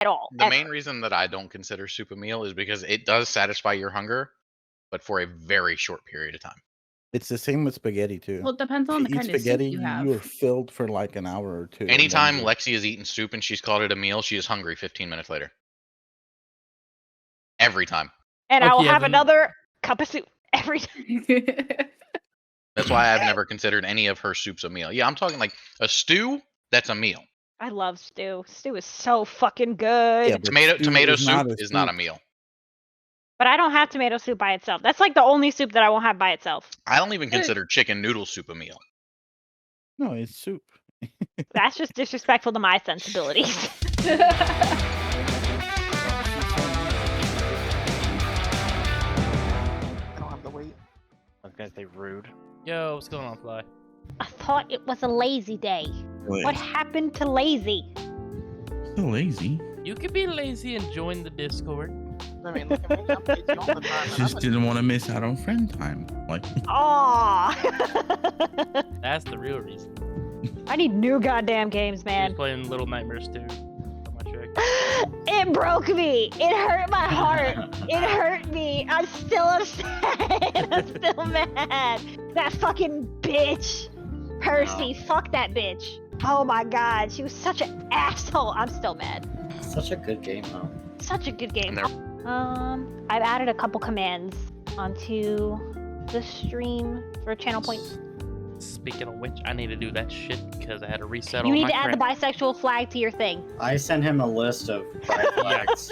at all. The ever. main reason that I don't consider soup a meal is because it does satisfy your hunger, but for a very short period of time. It's the same with spaghetti too. Well, it depends on the If you eat kind of soup spaghetti, you have. you are filled for like an hour or two. Anytime Lexi has eaten soup and she's called it a meal, she is hungry 15 minutes later. Every time. And I will have Evan. another cup of soup every time. That's why I've never considered any of her soups a meal. Yeah, I'm talking like a stew, that's a meal. I love stew. Stew is so fucking good. Yeah, but Tomato stew soup is not a meal. But I don't have tomato soup by itself. That's like the only soup that I won't have by itself. I don't even consider chicken noodle soup a meal. No, it's soup. That's just disrespectful to my sensibilities. I don't have the weight. I was gonna say rude. Yo, what's going on, Fly? I thought it was a lazy day. What happened to lazy? So lazy. You could be lazy and join the Discord. I mean, look at me. I'm lazy all the time. Just didn't want to miss out on friend time. Like, Aww. That's the real reason. I need new goddamn games, He man. was playing Little Nightmares too. On my check. It broke me. It hurt my heart. It hurt me. I'm still upset. I'm still mad. That fucking bitch. Percy, fuck that bitch. Oh my god, she was such an asshole. I'm still mad. Such a good game, though. Such a good game. And I've added a couple commands onto the stream for channel points. Speaking of which, I need to do that shit because I had to reset You all need my to add the crap. bisexual flag to your thing. I sent him a list of pride flags.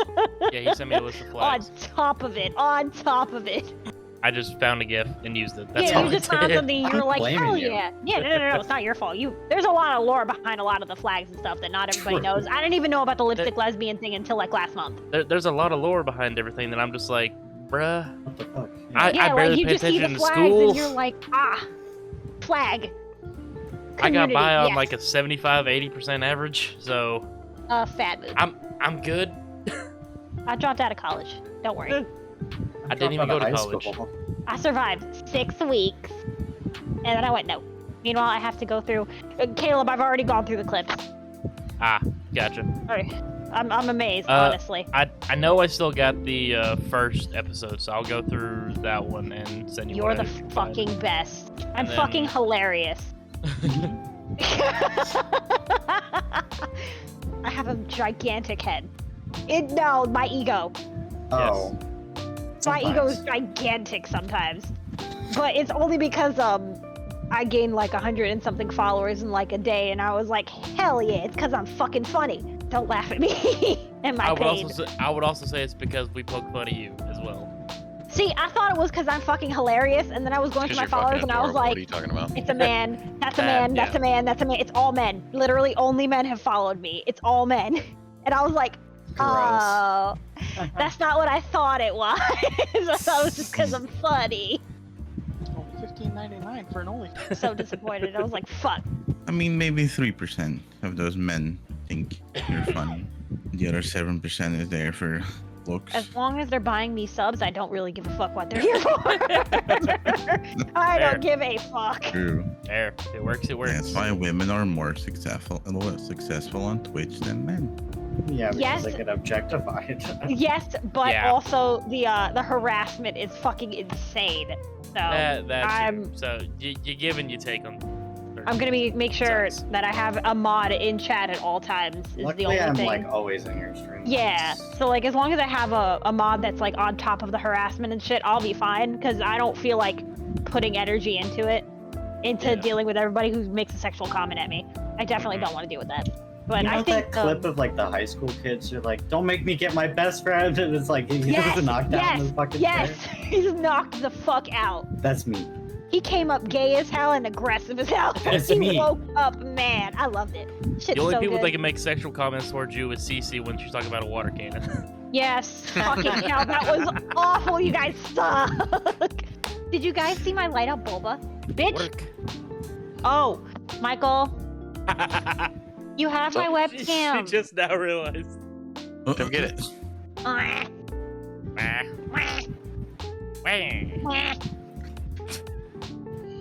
Yeah, he sent me a list of flags. On top of it. On top of it. I just found a GIF and used it. That's Yeah, all you I just found did. something and you're like, blaming hell you. yeah. Yeah, no, it's not your fault. There's a lot of lore behind a lot of the flags and stuff that not everybody knows. I didn't even know about the lipstick lesbian thing until like last month. There's a lot of lore behind everything that I'm just like, bruh. What the fuck? I Yeah, barely like you pay just see the attention to flags school. and you're like, flag. I got by Community, on yes. like a 75-80% average, so Fat mood. I'm good. I dropped out of college. Don't worry. I didn't even go to High college. school. I survived 6 weeks, and then I went no. Meanwhile, I have to go through. Caleb, I've already gone through the clips. Ah, gotcha. Alright. I'm amazed, Uh, honestly. I know I still got the first episode, so I'll go through that one and send you. You're what the I find. fucking best. I'm then- fucking hilarious. I have a gigantic head. No, my ego. Oh. My ego is Sometimes. gigantic sometimes. But it's only because I gained like 100 and something followers in like a day, and I was like, hell yeah, it's because I'm fucking funny. Don't laugh at me and my pain. I would also say it's because we poke fun at you as well. See, I thought it was because I'm fucking hilarious, and then I was going through my followers, and I was What are like, you talking about? it's a man, that's a man, that's a man, that's a man. It's all men. Literally, only men have followed me. It's all men. And I was like, oh, that's not what I thought it was. I thought it was just because I'm funny. Only $15.99 for an OnlyFans. So disappointed. I was like, fuck. I mean, maybe 3% of those men think you're funny. The other 7% is there for looks. As long as they're buying me subs, I don't really give a fuck what they're here for. I don't give a fuck. True. There, it works. It works. That's why women are more successful on Twitch than men. Yeah, because Yes. they get objectified. Yes, but Yeah. also the harassment is fucking insane. So That's I'm true. So you give and you take on. I'm gonna make sure Sucks. that I have a mod in chat at all times. Is the Luckily, only I'm thing. like always in your stream. Yeah, so like as long as I have a mod that's like on top of the harassment and shit, I'll be fine, because I don't feel like putting energy into Yeah. dealing with everybody who makes a sexual comment at me. I definitely don't want to deal with that. But You know I think that clip of like the high school kids who are like, "Don't make me get my best friend," and it's like he was knocked out in his fucking yes, chair. he's knocked the fuck out. That's me. He came up gay as hell and aggressive as hell. That's he me. woke up mad. I loved it. Shit's The only so people good. that can make sexual comments towards you is Cece when she's talking about a water cannon. Yes, fucking hell, that was awful. You guys suck. Did you guys see my light up boba? Bitch. Work. Oh, Michael, you have my She webcam. just now realized. Don't get it. Ah, Meh. wah, Meh. wah.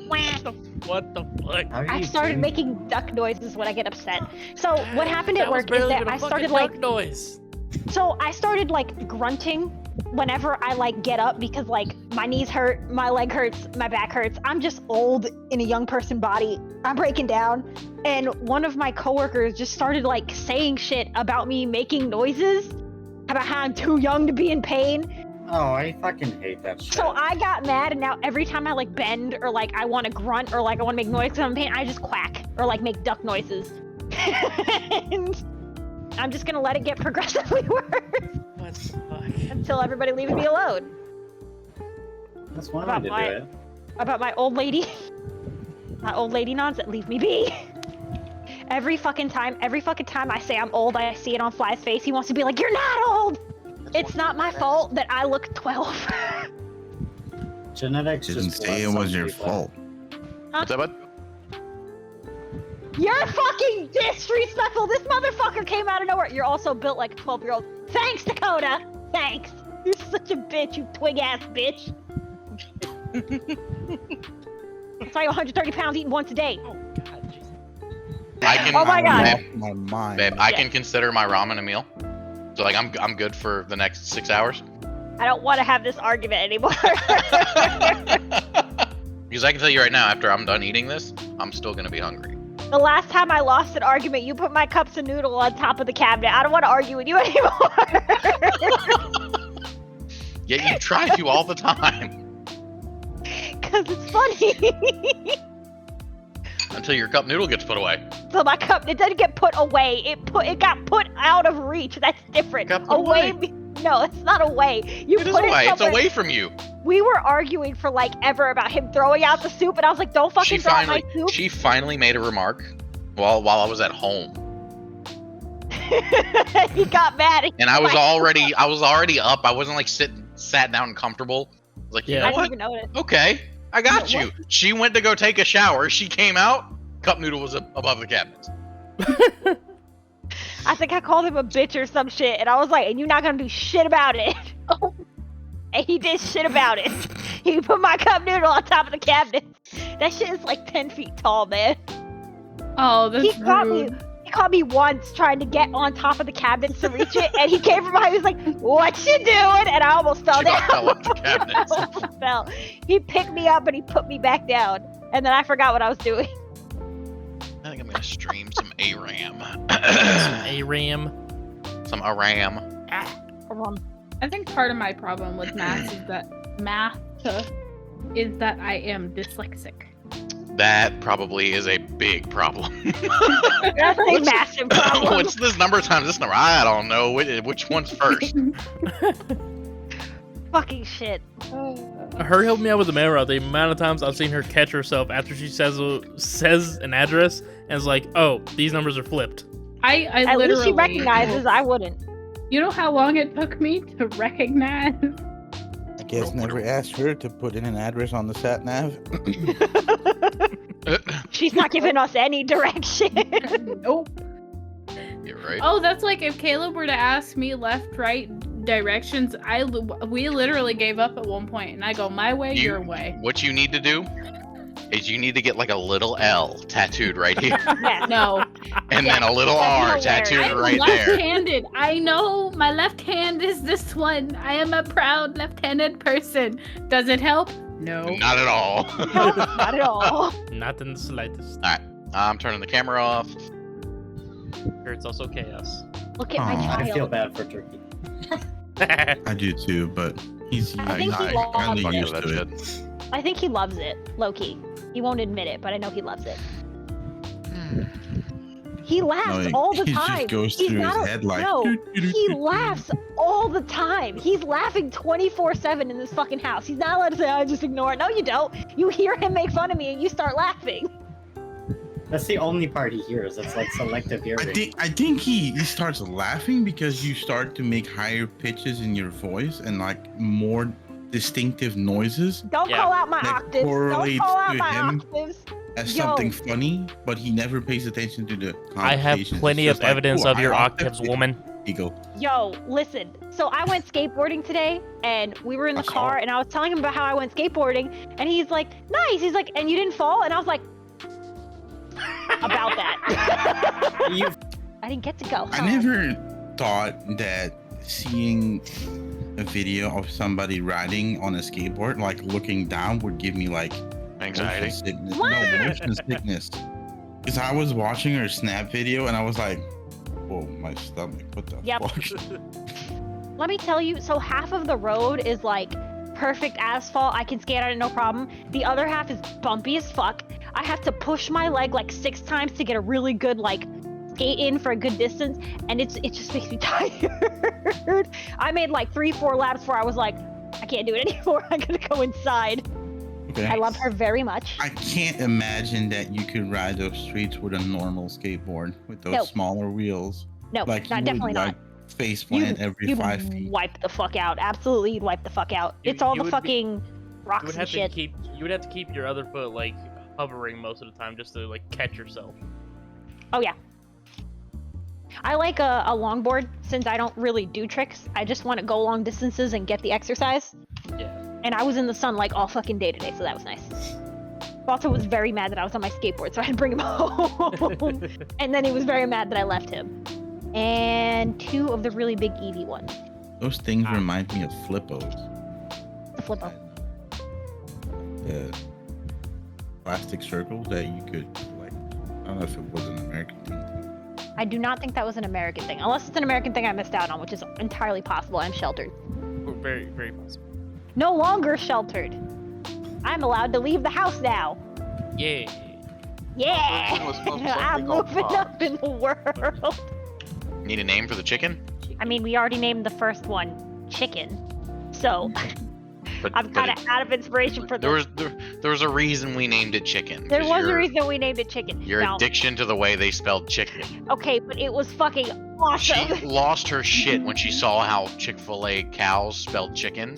Wah. What the fuck? How are I you started doing? making duck noises when I get upset. So what happened at That was work is barely that even a I fucking started duck like noise. So I started like grunting whenever I like get up because like my knees hurt, my leg hurts, my back hurts. I'm just old in a young person body. I'm breaking down. And one of my coworkers just started like saying shit about me making noises, about how I'm too young to be in pain. Oh, I fucking hate that shit. So I got mad, and now every time I like bend or like I want to grunt or like I want to make noise because I'm in pain, I just quack or like make duck noises. And I'm just gonna let it get progressively worse What the fuck? until everybody leaves me alone. That's one way About to do my- it. About my old lady, nonsense, leave me be. Every fucking time I say I'm old, I see it on Fly's face. He wants to be like, "You're not old." It's not my fault that I look 12. Genetics Didn't just say it bless was some your people. fault. What's up, bud? You're fucking disrespectful. This motherfucker came out of nowhere. You're also built like a 12-year-old. Thanks, Dakota. Thanks. You're such a bitch, you twig-ass bitch. That's why you're 130 pounds eating once a day. Oh god, Jesus. I can. Oh my God. Babe, My mind. babe, I Yeah. can consider my ramen a meal. So like I'm good for the next 6 hours. I don't want to have this argument anymore. Because I can tell you right now, after I'm done eating this, I'm still gonna be hungry. The last time I lost an argument, you put my cups of noodle on top of the cabinet. I don't want to argue with you anymore. Yet you try to all the time. Because it's funny. Until your cup noodle gets put away. So my cup, it didn't get put away. It got put out of reach. That's different. Got put Away. away. No, it's not away. You It is put it away. It's somewhere. away from you. We were arguing for like ever about him throwing out the soup, and I was like, "Don't fucking throw out my soup." She finally made a remark while I was at home, He got mad. and I was Like, already up. I wasn't like sat down and comfortable. I was like, you Yeah. I know didn't what? even notice. Okay, I got No, you. She went to go take a shower. She came out. Cup noodle was above the cabinet. I think I called him a bitch or some shit, and I was like, "And you're not gonna do shit about it." And he did shit about it. He put my cup noodle on top of the cabinet. That shit is like 10 feet tall, man. Oh, that's He caught rude. me. He caught me once trying to get on top of the cabinet to reach it, and he came from behind. He was like, "What you doing?" And I almost fell She down. about fell off the cabinet. I almost fell. He picked me up and he put me back down, and then I forgot what I was doing. I think I'm gonna stream some ARAM. ARAM. Some ARAM. I think part of my problem with math is that I am dyslexic. That probably is a big problem. That's a massive problem. What's this number times this number? I don't know. Which one's first? Fucking shit. Her helped me out with the mail route. The amount of times I've seen her catch herself after she says an address and is like, "Oh, these numbers are flipped." I At literally. least she recognizes. I wouldn't. You know how long it took me to recognize? I guess never asked her to put in an address on the sat nav. She's not giving us any direction. Nope. You're right. Oh, that's like if Caleb were to ask me left, right directions. We literally gave up at one point, and I go my way, You- your way. What you need to do is you need to get like a little L tattooed right here, Yes. No, and then a little R That's tattooed hilarious. I'm right there. left-handed. I know my left hand is this one. I am a proud left-handed person. Does it help? No. Not at all. No, not at all. Not in the slightest. I'm turning the camera off. Here it's also chaos. Look at my Aw. I feel child. bad for Turkey. I do too, but he's I think he kind loves of it. used That to it. shit. I think he loves it, low-key. He won't admit it, but I know he loves it. He laughs all the he time. just goes He's through his not head like. no, "Doo, doo, doo, he doo, doo." laughs all the time. He's laughing 24/7 in this fucking house. He's not allowed to say, "I just ignore it." No, you don't. You hear him make fun of me and you start laughing. That's the only part he hears. It's like selective hearing. I think he starts laughing because you start to make higher pitches in your voice and like more distinctive noises Don't Yeah. call out my That octaves. Don't correlates call out to my him. octaves. as Yo. something funny, but he never pays attention to the I have connotations. plenty It's of just like, evidence "Ooh, of your high octaves, octave." woman. Ego. Yo, listen. So I went skateboarding today, and we were in the I saw car, it. and I was telling him about how I went skateboarding, and he's like, "Nice." He's like, "And you didn't fall?" And I was like, "About that." You I didn't get to go. I never thought that seeing a video of somebody riding on a skateboard, like looking down, would give me like Anxiety. motion sickness. What? No, motion sickness. Because I was watching her snap video and I was like, whoa, my stomach, what the Yep. fuck? Let me tell you, so half of the road is like perfect asphalt. I can skate on it no problem. The other half is bumpy as fuck. I have to push my leg like 6 times to get a really good like skate in for a good distance, and it just makes me tired. I made like 3-4 laps where I was like, I can't do it anymore. I'm gonna go inside. Okay. I love her very much. I can't imagine that you could ride those streets with a normal skateboard with those No. smaller wheels. No, Like not, you definitely would, not. like, face plant every You'd 5 feet. wipe the fuck out. Absolutely, you'd wipe the fuck out. You- It's all you the would be- fucking You rocks would and have to shit. keep your other foot like hovering most of the time just to like catch yourself. Oh yeah. I like a longboard since I don't really do tricks. I just want to go long distances and get the exercise. Yeah. And I was in the sun like all fucking day today, so that was nice. Walter was very mad that I was on my skateboard, so I had to bring him home. And then he was very mad that I left him. And 2 of the really big Eevee ones. Those things remind me of flippos. The flippo. The plastic circles that you could, like, I don't know if it was an American thing. I do not think that was an American thing. Unless it's an American thing I missed out on, which is entirely possible. I'm sheltered. Very, very possible. No longer sheltered. I'm allowed to leave the house now. Yeah. Yeah! was supposed to I'm something called moving up Pops. in the world. Need a name for the chicken? I mean, we already named the first one Chicken. So But, I'm but kind it- of out of inspiration for there this. was there was a reason we named it chicken. There 'cause was a your- reason we named it Chicken. Your Now, addiction to the way they spelled chicken. okay, but it was fucking She awesome. lost her shit when she saw how Chick-fil-A cows spelled chicken.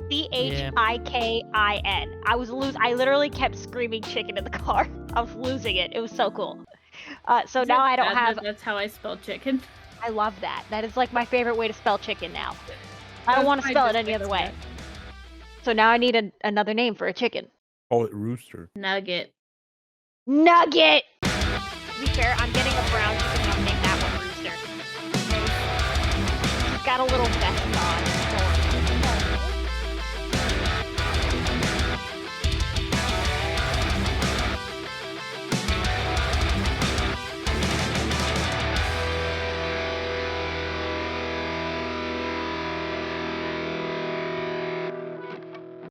CHIKIN. I literally kept screaming chicken in the car. I was losing it. It was so cool. So now I don't have. That's how I spell chicken. I love that. That is like my favorite way to spell chicken now. I don't That's want to my spell it any other way. So now I need another name for a chicken. Call it rooster. Nugget. Nugget! To be fair, I'm getting a brown chicken and I'll name that one Rooster. He's got a little vest on.